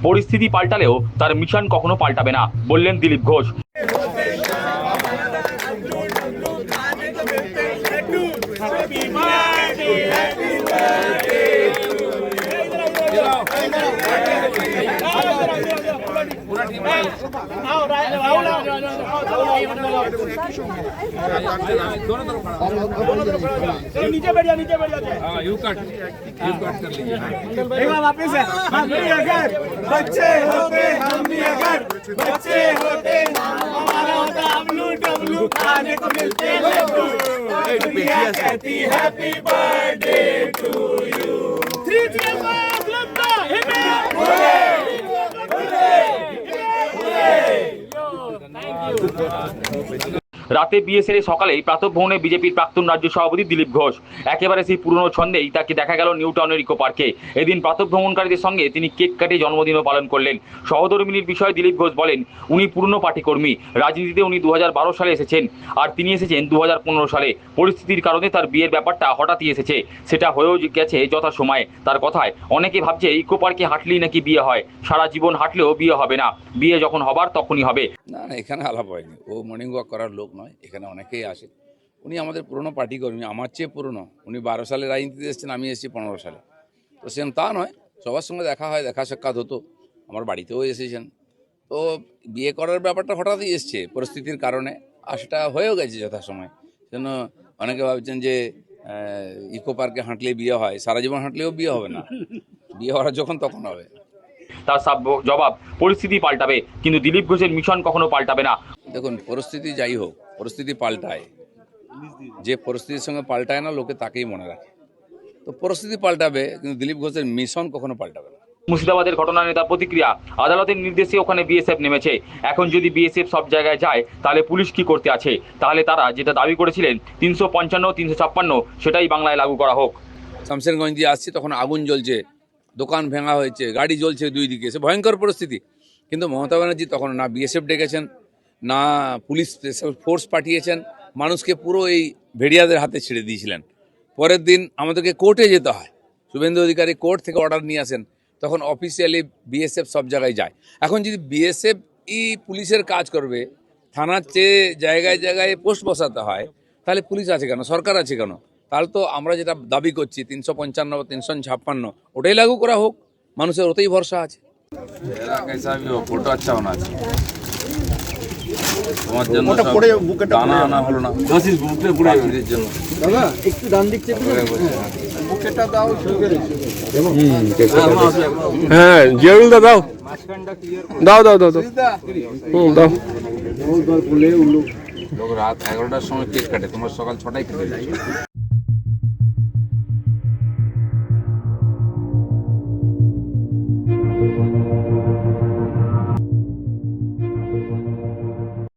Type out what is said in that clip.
পরিস্থিতি পাল্টালেও তার মিশন কখনো পাল্টাবে না বললেন দিলীপ ঘোষ। नीचे बैठ जाते यू कट कर लीजिए एक बार वापस है हम भी अगर बच्चे होते हमारा होता अबलू डबलू खाने को मिलते लड्डू दुनिया कहती happy birthday to you 3 cheers लगता हिप রাতে বিয়ে সেরে সকালেই প্রাতঃভ্রমণে বিজেপির প্রাক্তন রাজ্য সভাপতি দিলীপ ঘোষ একেবারে সেই পুরনো ছন্দেই তাকে দেখা গেল নিউ টাউনের ইকো পার্কে। এদিন প্রাতঃভ্রমণকারীদের সঙ্গে তিনি কেক কাটে জন্মদিনও পালন করলেন। সহধর্মিনীর বিষয়ে দিলীপ ঘোষ বলেন, উনি পুরনো পার্টি কর্মী, রাজনীতিতে উনি 2012 সালে এসেছেন আর তিনি এসেছেন 2015 সালে। পরিস্থিতির কারণে তার বিয়ের ব্যাপারটা হঠাৎই এসেছে, সেটা হয়েও গেছে যথাসময়ে। তার কথায় অনেকে ভাবছে ইকো পার্কে হাঁটলেই নাকি বিয়ে হয়, সারা জীবন হাঁটলেও বিয়ে হবে না, বিয়ে যখন হবার তখনই হবে। না না, এখানে আলাপ হয়নি, ও মর্নিং ওয়াক করার লোক নয়, এখানে অনেকেই আসে। উনি আমাদের পুরনো পার্টি কর্মী, আমার চেয়ে পুরনো। উনি 12 সালে রাজনীতিতে এসেছেন, আমি এসেছি 15 সালে। তো সেরকম তা নয়, সবার সঙ্গে দেখা হয়, দেখা সাক্ষাৎ হতো, আমার বাড়িতেও এসেছেন। তো বিয়ে করার ব্যাপারটা হঠাৎই এসছে পরিস্থিতির কারণে, আর সেটা হয়েও গেছে যথাসময়। সেজন্য অনেকে ভাবছেন যে ইকো পার্কে হাঁটলে বিয়ে হয়, সারা জীবন হাঁটলেও বিয়ে হবে না, বিয়ে হওয়ার যখন তখন হবে। তার জবাব, পরিস্থিতি পাল্টাবে কিন্তু দিলীপ ঘোষের মিশন কখনো পাল্টাবে না। দেখুন, পরিস্থিতি যাই হোক, পরিস্থিতি পাল্টায়, যে পরিস্থিতির সঙ্গে পাল্টায় না লোকে তাকেই মনে রাখে। তো পরিস্থিতি পাল্টাবে কিন্তু দিলীপ ঘোষের মিশন কখনো পাল্টাবে না। মুর্শিদাবাদের ঘটনা নিয়ে তার প্রতিক্রিয়া, আদালতের নির্দেশে ওখানে বিএসএফ নেমেছে। এখন যদি বিএসএফ সব জায়গায় যায় তাহলে পুলিশ কি করতে আছে? তাহলে তারা যেটা দাবি করেছিলেন 355, 356 সেটাই বাংলায় লাগু করা হোক। শামশেরগঞ্জ দিয়ে আসছি, তখন আগুন জ্বলছে, দোকান ভেঙা হয়েছে, গাড়ি জ্বলছে দুই দিকে, সে ভয়ঙ্কর পরিস্থিতি। কিন্তু মমতা ব্যানার্জি তখন না বিএসএফ ডেকেছেন, না পুলিশ স্পেশাল ফোর্স পাঠিয়েছেন, মানুষকে পুরো এই ভেড়িয়াদের হাতে ছেড়ে দিয়েছিলেন। পরের দিন আমাদেরকে কোর্টে যেতে হয়, শুভেন্দু অধিকারী কোর্ট থেকে অর্ডার নিয়ে আসেন, তখন অফিসিয়ালি বিএসএফ সব জায়গায় যায়। এখন যদি বিএসএফ পুলিশের কাজ করবে, থানার চেয়ে জায়গায় জায়গায় পোস্ট বসাতে হয়, তাহলে পুলিশ আছে কেন, সরকার আছে কেন? তাহলে তো আমরা যেটা দাবি করছি 355, 356 ওটাই লাগু করা হোক, মানুষের ওতেই ভরসা আছে। ফটো আচ্ছা হোনা আছে, তোমার জন্য দানা আনা হলো না, বুকের জন্য দাদা একটু ডান দিক চেপে বুকেটা দাও। হ্যাঁ জেরুল দাও দাও দাও দাও দাও দাও। লোক রাত 11টার সময় কেক কাটে, তোমার সকাল 6টায় কেটে